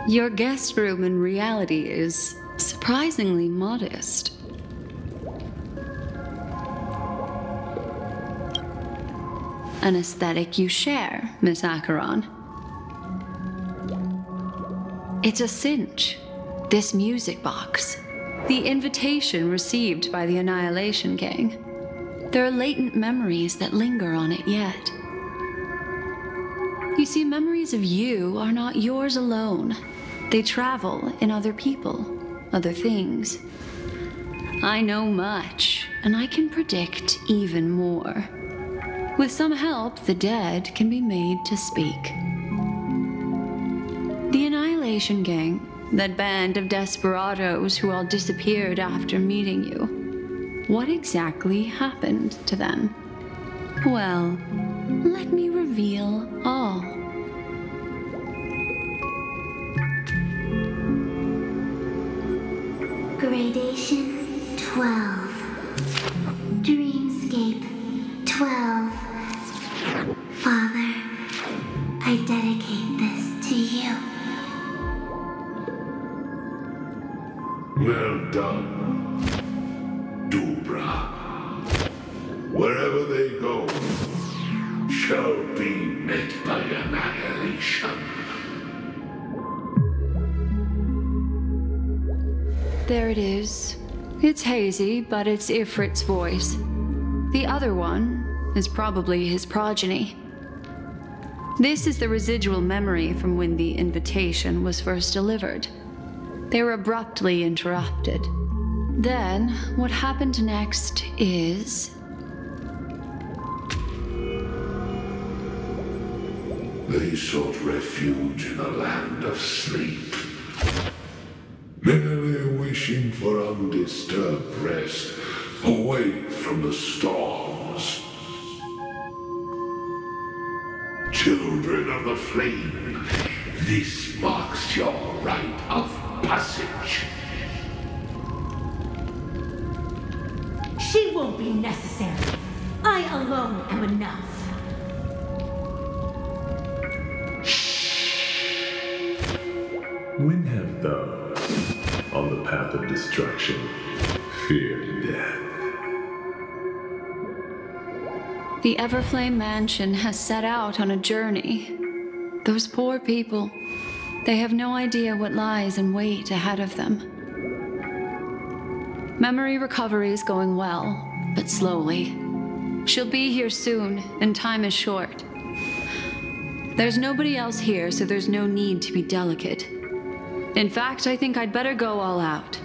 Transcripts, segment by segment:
Your guest room in reality is surprisingly modest. An aesthetic you share, Miss Acheron. It's a cinch, this music box. The invitation received by the Annihilation Gang. There are latent memories that linger on it yet. You see, memories of you are not yours alone. They travel in other people, other things. I know much, and I can predict even more. With some help, the dead can be made to speak. The Annihilation Gang, that band of desperados who all disappeared after meeting you. What exactly happened to them? Well, let me reveal all. Gradation 12. Dreamscape 12. Father, I dedicate this to you. Well done, Dubra. Wherever they go, shall be met by annihilation. There it is. It's hazy, but it's Ifrit's voice. The other one is probably his progeny. This is the residual memory from when the invitation was first delivered. They were abruptly interrupted. Then, what happened next is... They sought refuge in a land of sleep, merely wishing for undisturbed rest, away from the storms. Children of the flame, this marks your rite of passage. She won't be necessary. I alone am enough. When have those on the path of destruction feared death? The Everflame Mansion has set out on a journey. Those poor people, they have no idea what lies in wait ahead of them. Memory recovery is going well, but slowly. She'll be here soon, and time is short. There's nobody else here, so there's no need to be delicate. In fact, I think I'd better go all out.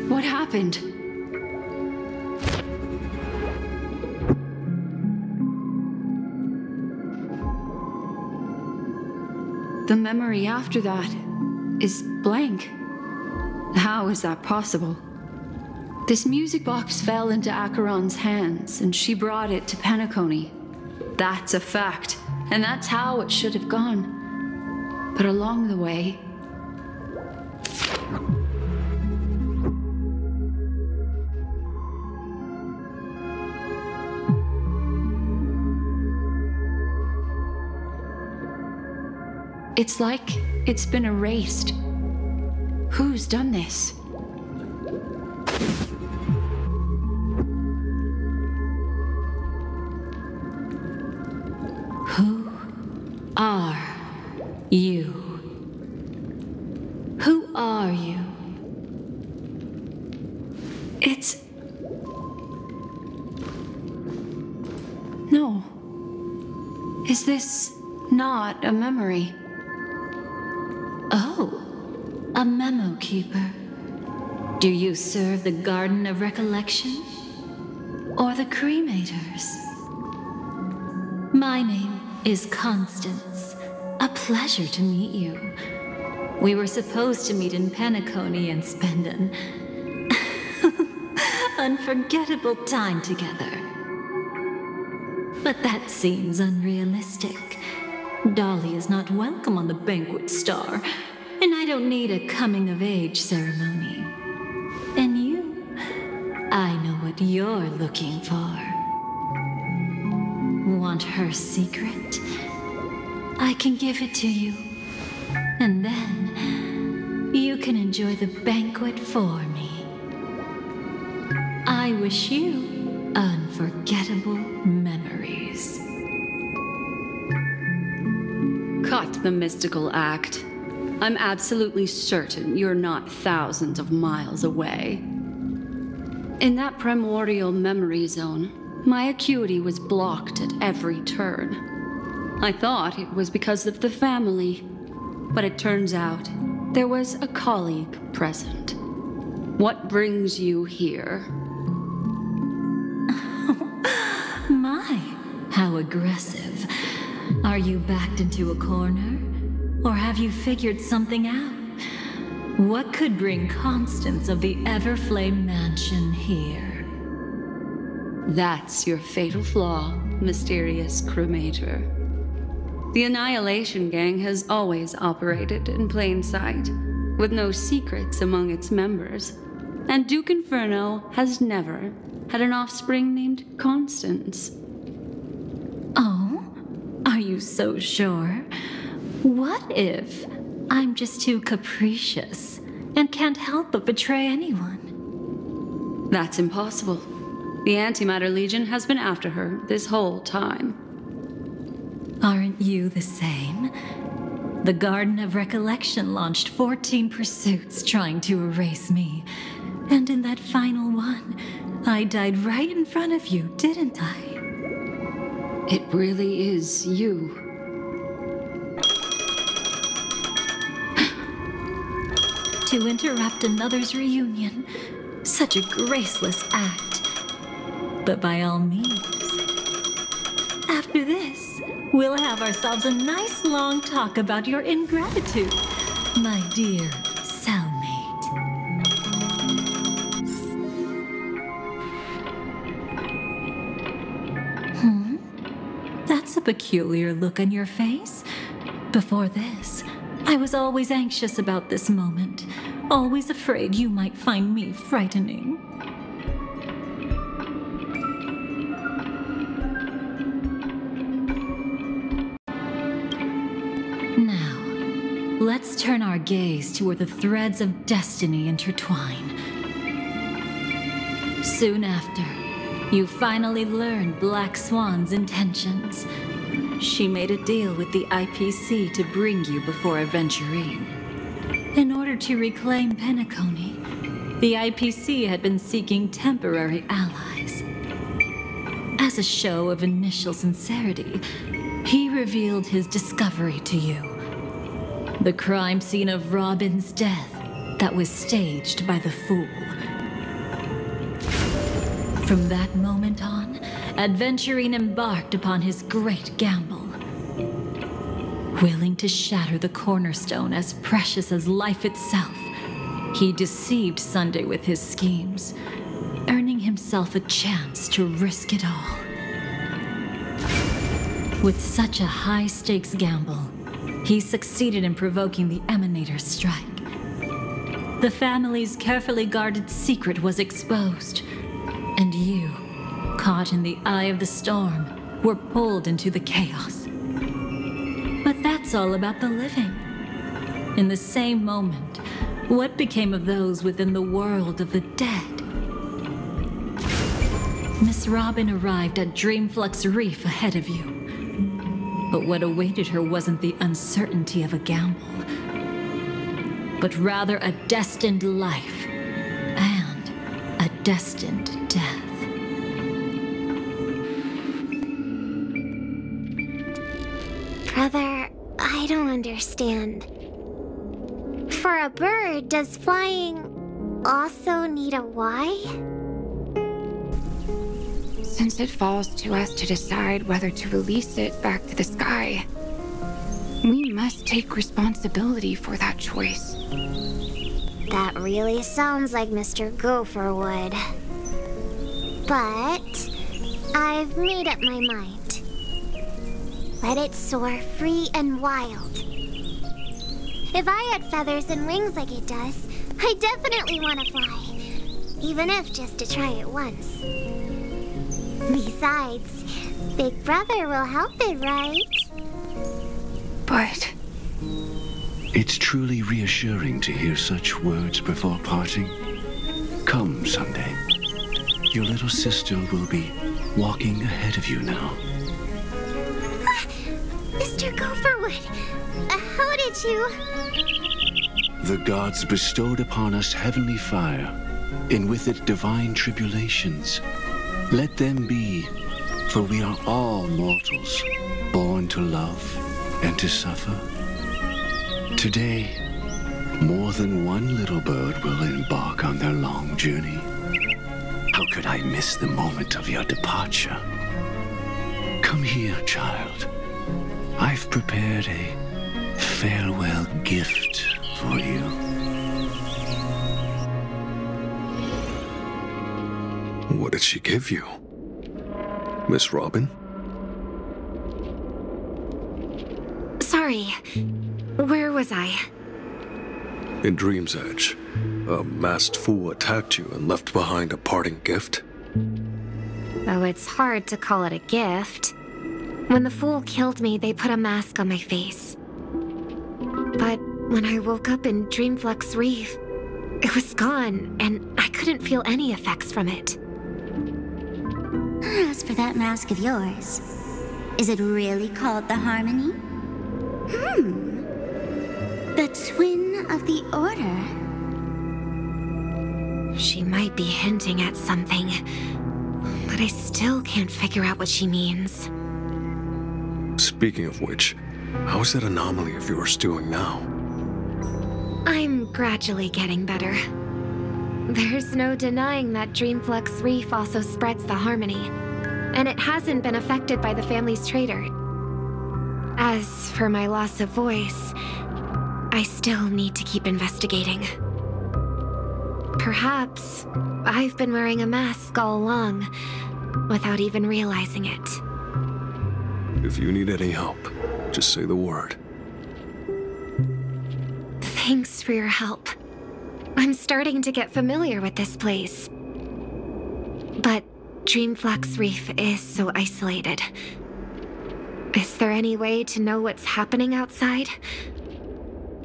What happened? The memory after that is blank. How is that possible? This music box fell into Acheron's hands, and she brought it to Penacony. That's a fact, and that's how it should have gone. But along the way... it's like it's been erased. Who's done this? Who are you? Who are you? It's... No. Is this not a memory? Oh, a memo keeper. Do you serve the Garden of Recollection? Or the Cremators? My name is Constance. A pleasure to meet you. We were supposed to meet in Penacony and spend an unforgettable time together. But that seems unrealistic. Dolly is not welcome on the Banquet Star, and I don't need a coming-of-age ceremony. And you, I know what you're looking for. want her secret? I can give it to you. And then you can enjoy the banquet for me. I wish you unforgettable memories. Cut the mystical act. I'm absolutely certain you're not thousands of miles away. In that primordial memory zone, my acuity was blocked at every turn. I thought it was because of the family, but it turns out there was a colleague present. What brings you here? My, how aggressive. Are you backed into a corner? Or have you figured something out? What could bring Constance of the Everflame Mansion here? That's your fatal flaw, mysterious cremator. The Annihilation Gang has always operated in plain sight, with no secrets among its members. And Duke Inferno has never had an offspring named Constance. Oh? Are you so sure? What if I'm just too capricious and can't help but betray anyone? That's impossible. The Antimatter Legion has been after her this whole time. Aren't you the same? The Garden of Recollection launched 14 pursuits trying to erase me. And in that final one, I died right in front of you, didn't I? It really is you. To interrupt another's reunion, such a graceless act. But by all means, after this, we'll have ourselves a nice long talk about your ingratitude, my dear cellmate. That's a peculiar look on your face. Before this, I was always anxious about this moment, always afraid you might find me frightening. Now, let's turn our gaze to where the threads of destiny intertwine. Soon after, you finally learned Black Swan's intentions. She made a deal with the IPC to bring you before Aventurine. In order to reclaim Penacony, the IPC had been seeking temporary allies. As a show of initial sincerity, he revealed his discovery to you. The crime scene of Robin's death that was staged by the Fool. From that moment on, Aventurine embarked upon his great gamble. Willing to shatter the cornerstone as precious as life itself, he deceived Sunday with his schemes, earning himself a chance to risk it all. With such a high-stakes gamble, he succeeded in provoking the Emanator's strike. The family's carefully guarded secret was exposed, and you, caught in the eye of the storm, were pulled into the chaos. But that's all about the living. In the same moment, what became of those within the world of the dead? Miss Robin arrived at Dreamflux Reef ahead of you. But what awaited her wasn't the uncertainty of a gamble, but rather a destined life and a destined death. Brother, I don't understand. For a bird, does flying also need a why? Since it falls to us to decide whether to release it back to the sky, we must take responsibility for that choice. That really sounds like Mr. Gopher would. But I've made up my mind. Let it soar free and wild. If I had feathers and wings like it does, I definitely want to fly. Even if just to try it once. Besides, Big brother will help it, right? But It's truly reassuring to hear such words before parting. Come someday. Your little sister will be walking ahead of you now. Mr. Gopherwood, how did you... The gods bestowed upon us heavenly fire, and with it divine tribulations. Let them be, for we are all mortals, born to love and to suffer. Today, more than one little bird will embark on their long journey. How could I miss the moment of your departure? Come here, child. I've prepared a farewell gift for you. What did she give you? Miss Robin? Sorry. Where was I? In Dream's Edge, a masked fool attacked you and left behind a parting gift. Though it's hard to call it a gift. When the fool killed me, they put a mask on my face. But when I woke up in Dreamflux Reef, it was gone, and I couldn't feel any effects from it. As for that mask of yours, is it really called the Harmony? The twin of the Order. She might be hinting at something, but I still can't figure out what she means. Speaking of which, how's that anomaly of yours doing now? I'm gradually getting better. There's no denying that Dreamflux Reef also spreads the Harmony, and it hasn't been affected by the family's traitor. As for my loss of voice, I still need to keep investigating. Perhaps I've been wearing a mask all along, without even realizing it. If you need any help, just say the word. Thanks for your help. I'm starting to get familiar with this place. But Dreamflux Reef is so isolated. Is there any way to know what's happening outside?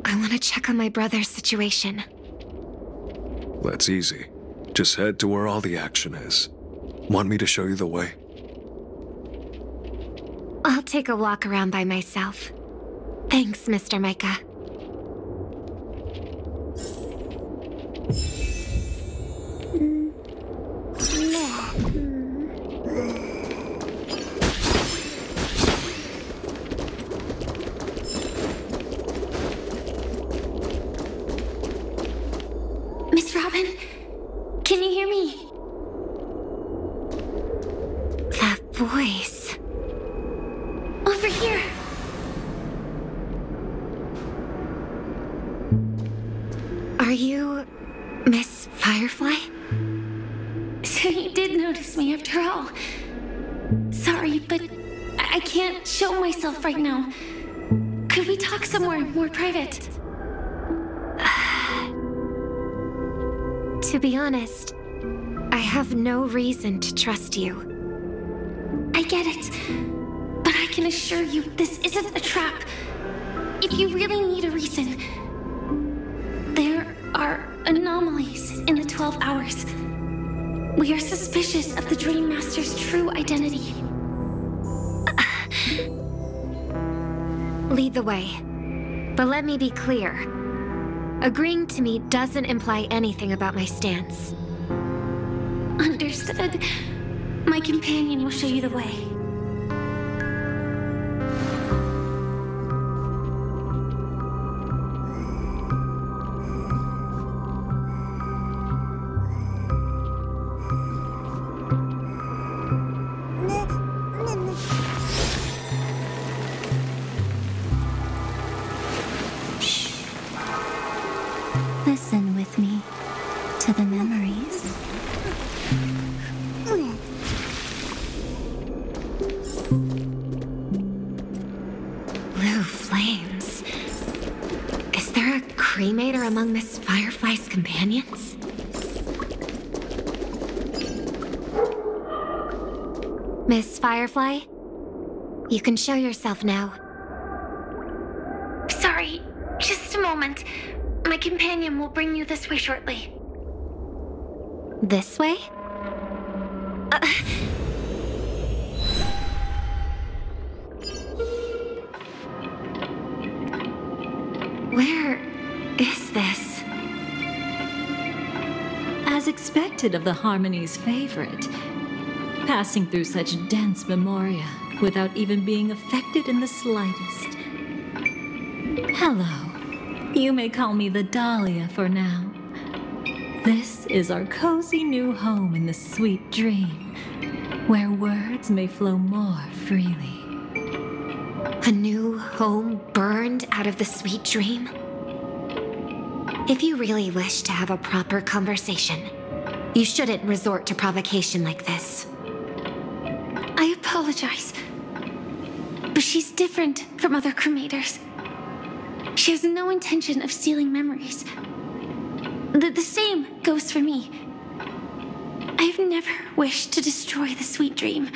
I want to check on my brother's situation. That's easy. Just head to where all the action is. Want me to show you the way? I'll take a walk around by myself. Thanks, Mr. Micah. Miss Robin, can you hear me? That voice. Over here. Are you Miss Firefly? So you did notice me after all. Sorry, but I can't show myself right now. Could we talk somewhere more private? To be honest, I have no reason to trust you. I get it, but I can assure you this isn't a trap. If you really need a reason, there are anomalies in the 12 hours. We are suspicious of the Dream Master's true identity. Lead the way. But let me be clear. Agreeing to me doesn't imply anything about my stance. Understood. My companion will show you the way. Listen with me to the memories. Blue flames. Is there a cremator among Miss Firefly's companions? Miss Firefly, You can show yourself now. Sorry, just a moment. My companion will bring you this way shortly. This way? Where is this? As expected of the Harmony's favorite, passing through such dense memoria without even being affected in the slightest. Hello. You may call me the Dahlia for now. This is our cozy new home in the sweet dream, where words may flow more freely. A new home burned out of the sweet dream? If you really wish to have a proper conversation, you shouldn't resort to provocation like this. I apologize, but she's different from other cremators. She has no intention of stealing memories. The same goes for me. I have never wished to destroy the sweet dream.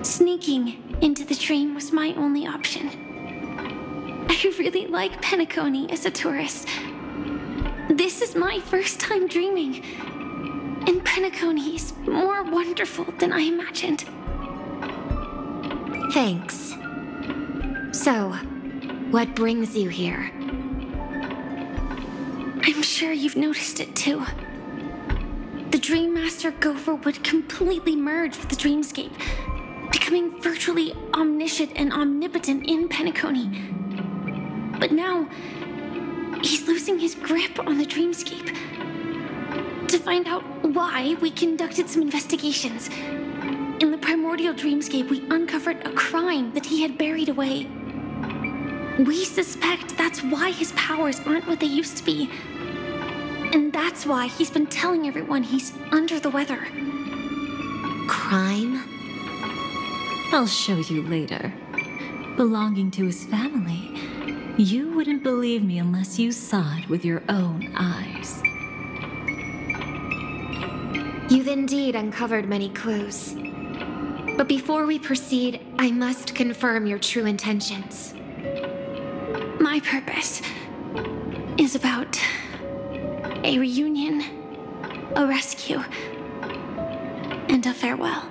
Sneaking into the dream was my only option. I really like Penacony as a tourist. This is my first time dreaming, and Penacony is more wonderful than I imagined. Thanks. So, what brings you here? I'm sure you've noticed it too. The Dream Master Gopher would completely merge with the dreamscape, becoming virtually omniscient and omnipotent in Penacony. But now, he's losing his grip on the dreamscape. To find out why, we conducted some investigations. In the primordial dreamscape, we uncovered a crime that he had buried away. We suspect that's why his powers aren't what they used to be. And that's why he's been telling everyone he's under the weather. Crime? I'll show you later. Belonging to his family, you wouldn't believe me unless you saw it with your own eyes. You've indeed uncovered many clues. But before we proceed, I must confirm your true intentions. My purpose is about a reunion, a rescue, and a farewell.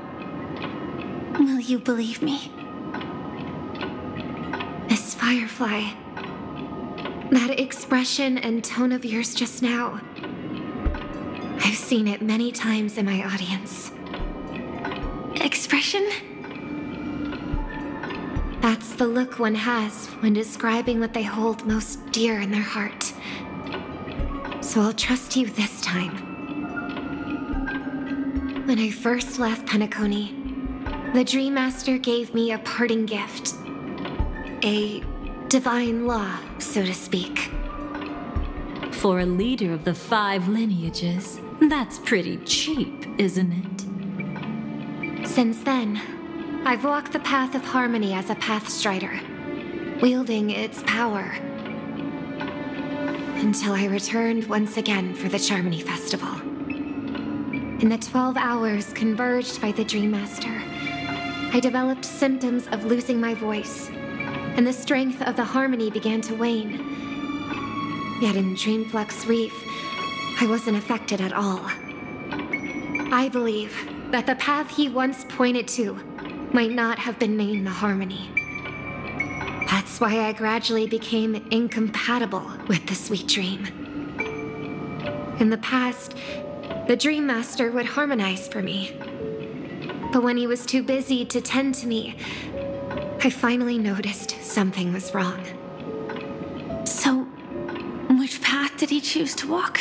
Will you believe me? Miss Firefly, that expression and tone of yours just now, I've seen it many times in my audience. Expression? That's the look one has when describing what they hold most dear in their heart. So I'll trust you this time. When I first left Penacony, the Dream Master gave me a parting gift. A divine law, so to speak. For a leader of the 5 lineages, that's pretty cheap, isn't it? Since then, I've walked the path of harmony as a Pathstrider, wielding its power. Until I returned once again for the Charmony Festival. In the 12 hours converged by the Dream Master, I developed symptoms of losing my voice, and the strength of the harmony began to wane. Yet in Dreamflux Reef, I wasn't affected at all. I believe that the path he once pointed to might not have been named the Harmony. That's why I gradually became incompatible with the sweet dream. In the past, the Dream Master would harmonize for me. But when he was too busy to tend to me, I finally noticed something was wrong. So, which path did he choose to walk?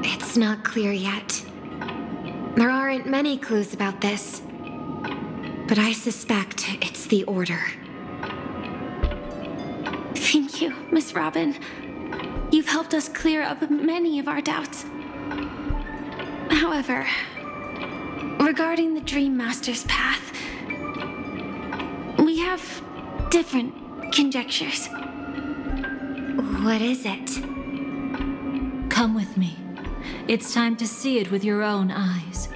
It's not clear yet. There aren't many clues about this, but I suspect it's the Order. Thank you, Miss Robin. You've helped us clear up many of our doubts. However, regarding the Dream Master's path, we have different conjectures. What is it? Come with me. It's time to see it with your own eyes.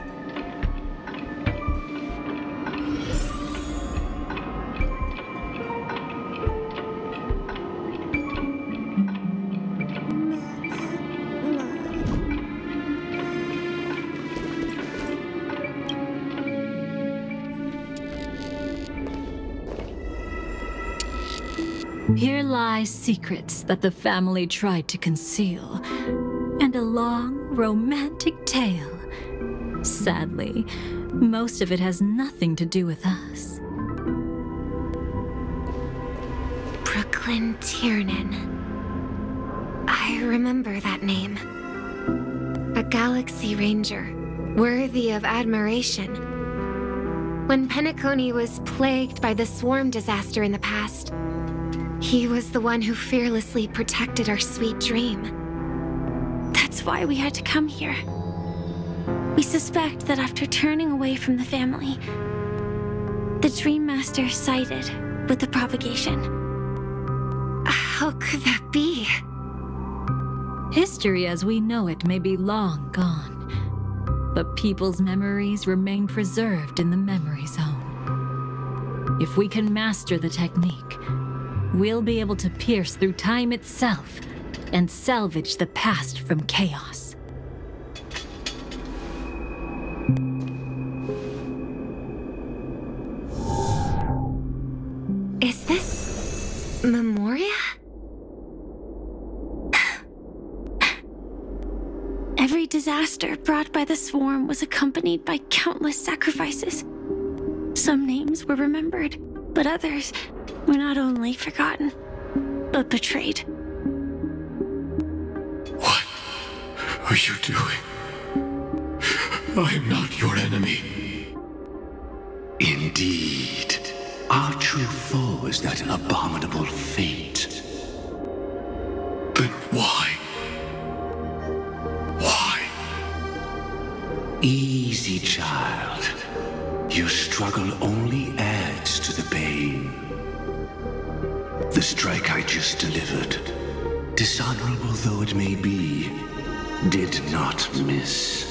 Here lie secrets that the family tried to conceal, and a long, romantic tale. Sadly, most of it has nothing to do with us. Brooklyn Tiernan. I remember that name. A Galaxy Ranger, worthy of admiration. When Penacony was plagued by the swarm disaster in the past, he was the one who fearlessly protected our sweet dream. That's why we had to come here. We suspect that after turning away from the family, the Dream Master sided with the propagation. How could that be? History as we know it may be long gone, but people's memories remain preserved in the memory zone. If we can master the technique, we'll be able to pierce through time itself and salvage the past from chaos. Is this Memoria? Every disaster brought by the swarm was accompanied by countless sacrifices. Some names were remembered, but others were not only forgotten, but betrayed. What are you doing? I am not your enemy. Indeed. Our true foe is that abominable fate. Then why? Why? Easy, child. Your struggle only adds to the pain. The strike I just delivered, dishonorable though it may be, did not miss.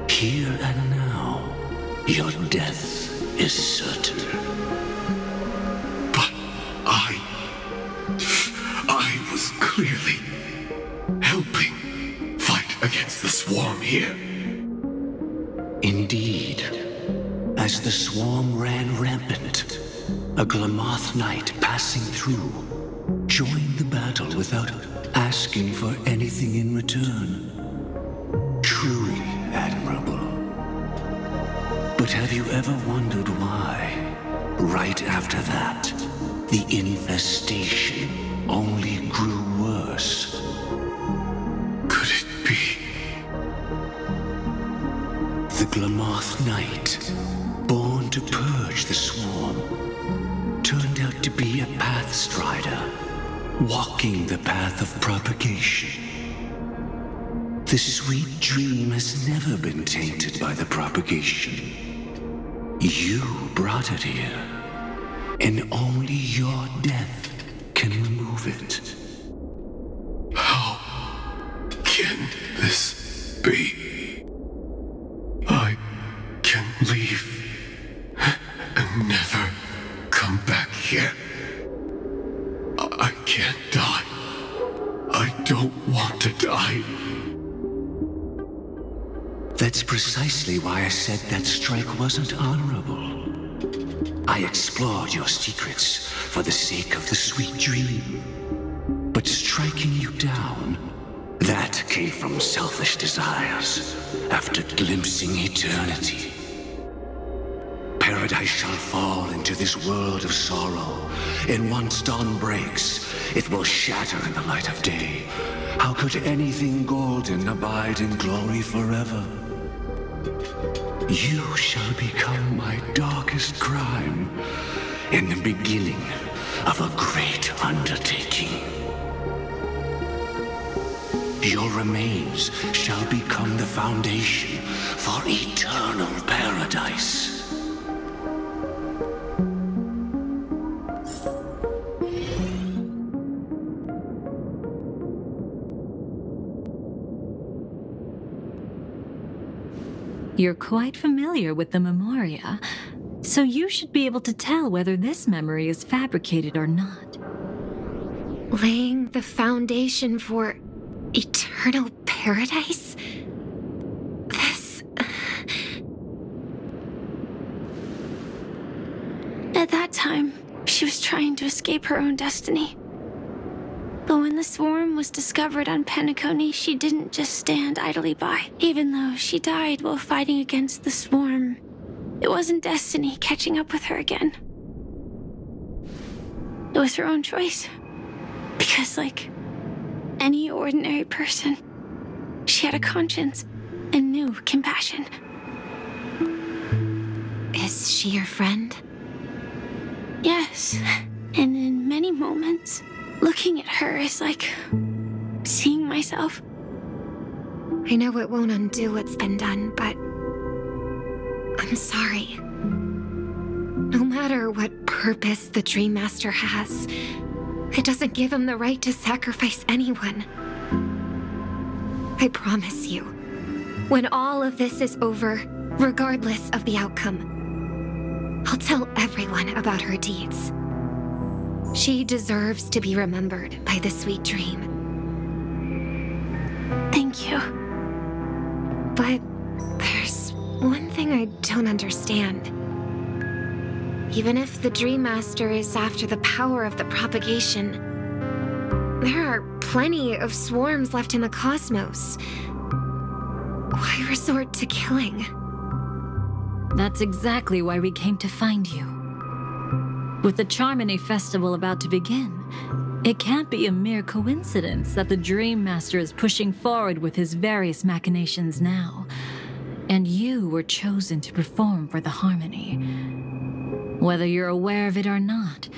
Here and now, your death is certain. But I was clearly helping fight against the swarm here. Indeed. As the swarm ran rampant, a Glamoth knight passing through joined the battle without asking for anything in return. Truly admirable. But have you ever wondered why, right after that, the infestation only grew worse? Could it be? The Glamoth knight, born to purge the swarm, turned out to be a path strider, walking the path of propagation. The sweet dream has never been tainted by the propagation. You brought it here, and only your death can remove it. How can this be? I can leave and never come back here. I can't die. I don't want to die. That's precisely why I said that strike wasn't honorable. I explored your secrets for the sake of the sweet dream. But striking you down, that came from selfish desires after glimpsing eternity. Paradise shall fall into this world of sorrow, and once dawn breaks, it will shatter in the light of day. How could anything golden abide in glory forever? You shall become my darkest crime, in the beginning of a great undertaking. Your remains shall become the foundation for eternal paradise. You're quite familiar with the Memoria, so you should be able to tell whether this memory is fabricated or not. Laying the foundation for eternal paradise? This... At that time, She was trying to escape her own destiny. But when the swarm was discovered on Penacony, she didn't just stand idly by. Even though she died while fighting against the swarm, it wasn't destiny catching up with her again. It was her own choice. Because, like any ordinary person, she had a conscience and knew compassion. Is she your friend? Yes, and in many moments, looking at her is like seeing myself. I know it won't undo what's been done, but I'm sorry. No matter what purpose the Dream Master has, it doesn't give him the right to sacrifice anyone. I promise you, when all of this is over, regardless of the outcome, I'll tell everyone about her deeds. She deserves to be remembered by the sweet dream. Thank you. But there's one thing I don't understand. Even if the Dream Master is after the power of the propagation, there are plenty of swarms left in the cosmos. Why resort to killing? That's exactly why we came to find you. With the Charmony Festival about to begin, it can't be a mere coincidence that the Dream Master is pushing forward with his various machinations now. And you were chosen to perform for the Harmony. Whether you're aware of it or not,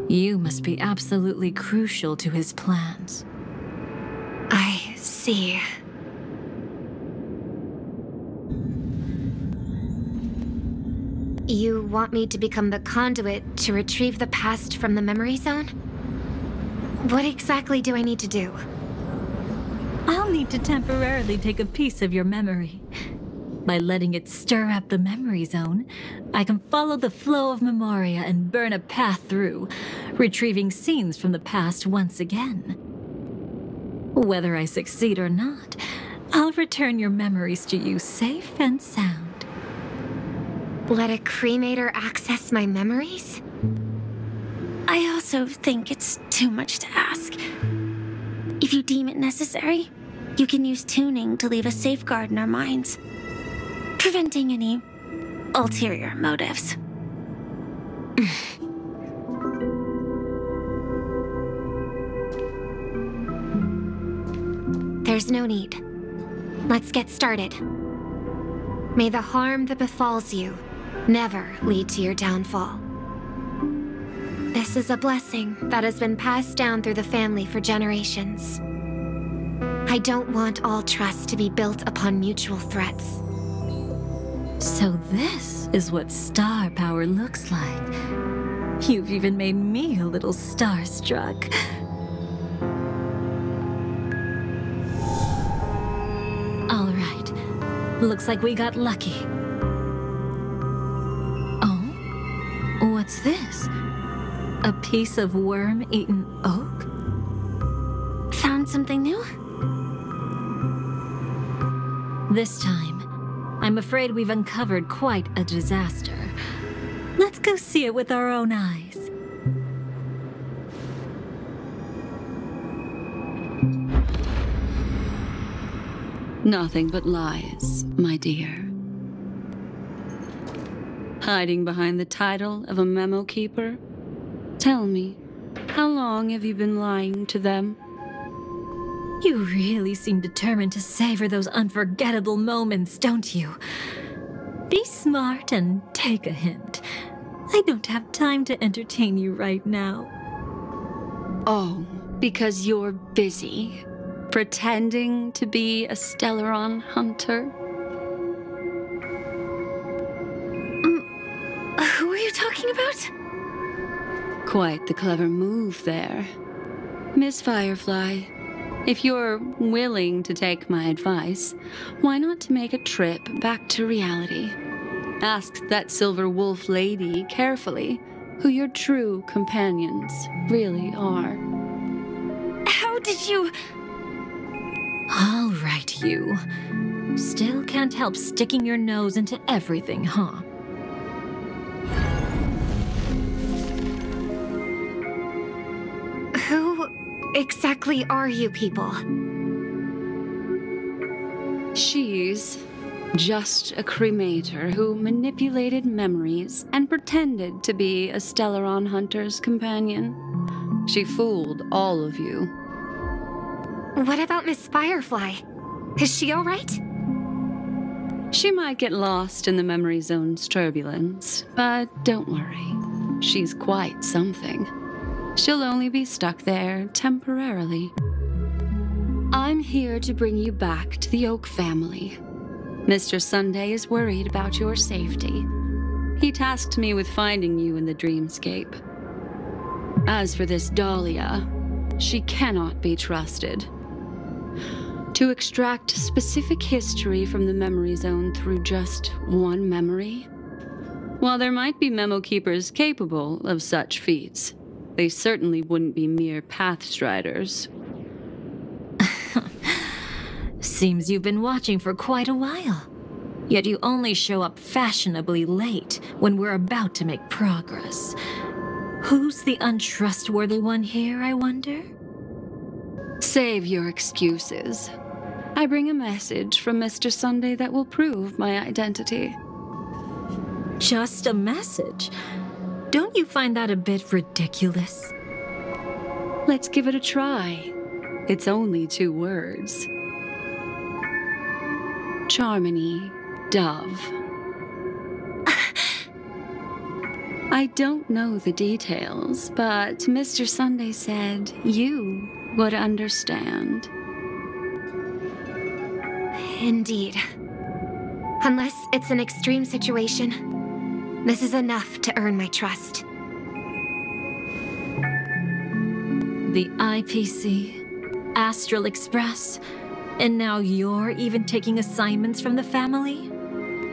you must be absolutely crucial to his plans. I see. You want me to become the conduit to retrieve the past from the memory zone? What exactly do I need to do? I'll need to temporarily take a piece of your memory. By letting it stir up the memory zone, I can follow the flow of memoria and burn a path through, retrieving scenes from the past once again. Whether I succeed or not, I'll return your memories to you safe and sound. Let a cremator access my memories? I also think it's too much to ask. If you deem it necessary, you can use tuning to leave a safeguard in our minds, preventing any ulterior motives. There's no need. Let's get started. May the harm that befalls you never lead to your downfall. This is a blessing that has been passed down through the family for generations. I don't want all trust to be built upon mutual threats. So this is what star power looks like. You've even made me a little starstruck. All right. Looks like we got lucky. Oh? What's this? A piece of worm-eaten oak? Found something new? This time, I'm afraid we've uncovered quite a disaster. Let's go see it with our own eyes. Nothing but lies, my dear. Hiding behind the title of a memo keeper? Tell me, how long have you been lying to them? You really seem determined to savor those unforgettable moments, don't you? Be smart and take a hint. I don't have time to entertain you right now. Oh, because you're busy, pretending to be a Stellaron hunter? Who are you talking about? Quite the clever move there. Miss Firefly, if you're willing to take my advice, why not make a trip back to reality? Ask that Silver Wolf lady carefully who your true companions really are. How did you... All right, you. Still can't help sticking your nose into everything, huh? exactly are you people? She's just a cremator who manipulated memories and pretended to be a Stellaron hunter's companion. She fooled all of you. What about Miss Firefly? Is she all right? She might get lost in the memory zone's turbulence, but don't worry. She's quite something. She'll only be stuck there temporarily. I'm here to bring you back to the Oak family. Mr. Sunday is worried about your safety. He tasked me with finding you in the dreamscape. As for this Dahlia, she cannot be trusted. To extract specific history from the memory zone through just one memory? While there might be memo keepers capable of such feats, they certainly wouldn't be mere pathstriders. Seems you've been watching for quite a while. Yet you only show up fashionably late when we're about to make progress. Who's the untrustworthy one here, I wonder? Save your excuses. I bring a message from Mr. Sunday that will prove my identity. Just a message? Don't you find that a bit ridiculous? Let's give it a try. It's only 2 words. Charmony, Dove. I don't know the details, but Mr. Sunday said you would understand. Indeed. Unless it's an extreme situation, this is enough to earn my trust. The IPC, Astral Express, and now you're even taking assignments from the family?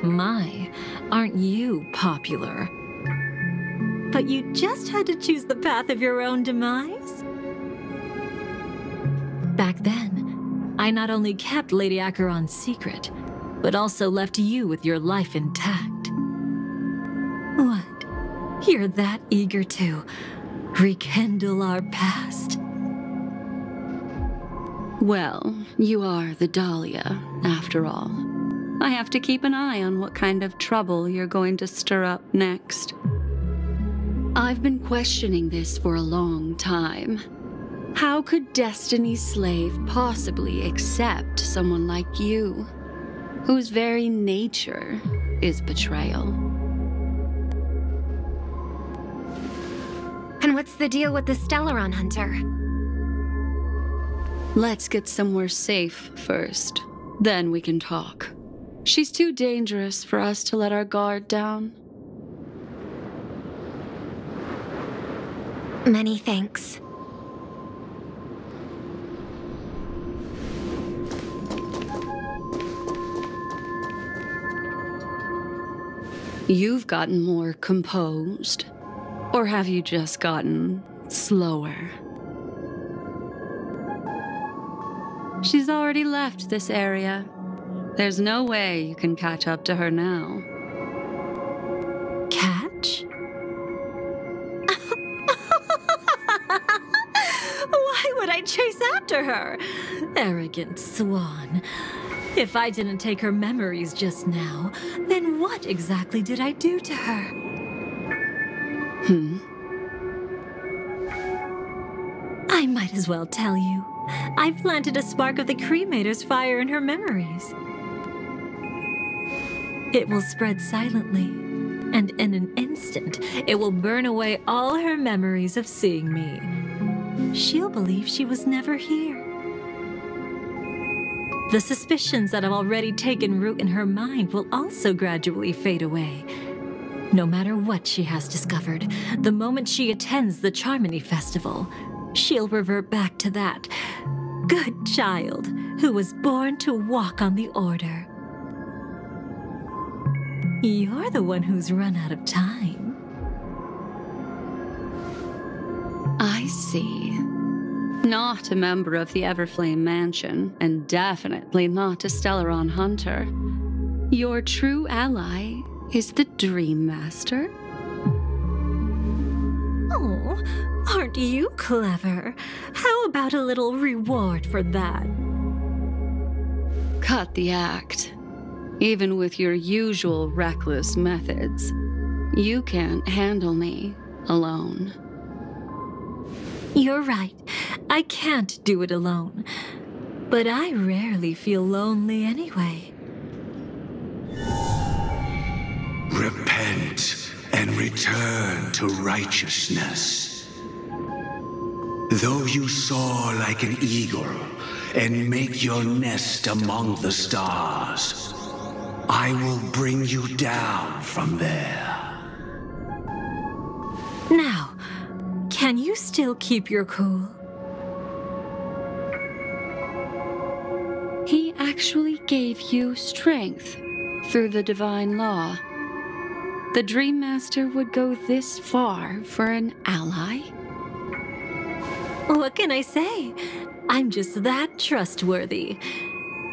My, aren't you popular? But you just had to choose the path of your own demise? Back then, I not only kept Lady Acheron's secret, but also left you with your life intact. What? You're that eager to rekindle our past? Well, you are the Dahlia, after all. I have to keep an eye on what kind of trouble you're going to stir up next. I've been questioning this for a long time. How could Destiny's slave possibly accept someone like you, whose very nature is betrayal? And what's the deal with the Stellaron hunter? Let's get somewhere safe first. Then we can talk. She's too dangerous for us to let our guard down. Many thanks. You've gotten more composed. Or have you just gotten slower? She's already left this area. There's no way you can catch up to her now. Catch? Why would I chase after her? Arrogant swan. If I didn't take her memories just now, then what exactly did I do to her? I might as well tell you. I planted a spark of the cremator's fire in her memories. It will spread silently, and in an instant, it will burn away all her memories of seeing me. She'll believe she was never here. The suspicions that have already taken root in her mind will also gradually fade away. No matter what she has discovered, the moment she attends the Charmony Festival, she'll revert back to that good child who was born to walk on the Order. You're the one who's run out of time. I see. Not a member of the Everflame Mansion, and definitely not a Stellaron hunter. Your true ally is the Dream Master? Oh, aren't you clever? How about a little reward for that? Cut the act. Even with your usual reckless methods, you can't handle me alone. You're right. I can't do it alone. But I rarely feel lonely anyway. Repent and return to righteousness. Though you soar like an eagle and make your nest among the stars, I will bring you down from there. Now, can you still keep your cool? He actually gave you strength through the divine law. The Dream Master would go this far for an ally? What can I say? I'm just that trustworthy.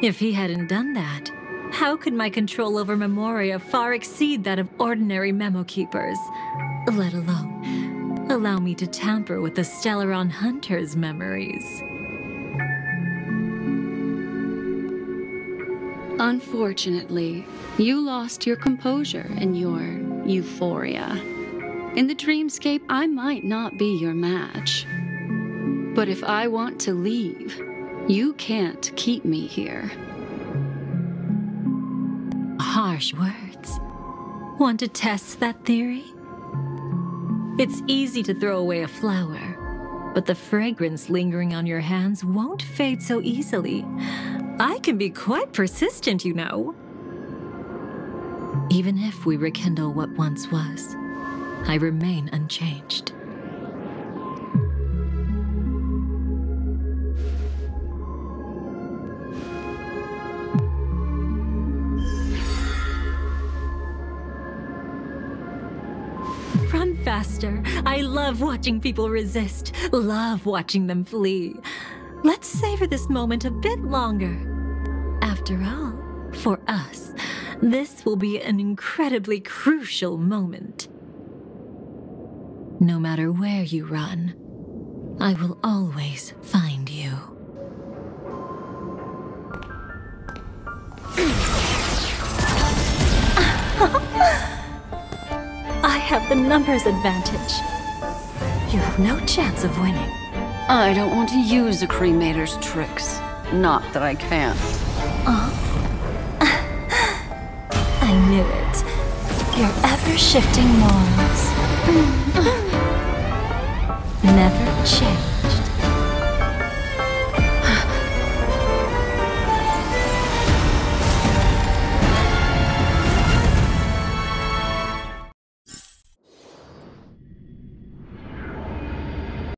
If he hadn't done that, how could my control over Memoria far exceed that of ordinary memo keepers? Let alone allow me to tamper with the Stellaron Hunter's memories. Unfortunately, you lost your composure and your euphoria. In the dreamscape, I might not be your match. But if I want to leave, you can't keep me here. Harsh words. Want to test that theory? It's easy to throw away a flower, but the fragrance lingering on your hands won't fade so easily. I can be quite persistent, you know. Even if we rekindle what once was, I remain unchanged. Run faster. I love watching people resist, love watching them flee. Let's savor this moment a bit longer. After all, for us, this will be an incredibly crucial moment. No matter where you run, I will always find you. I have the numbers advantage. You have no chance of winning. I don't want to use the cremator's tricks. Not that I can't. I knew it. Your ever-shifting morals. Never changed.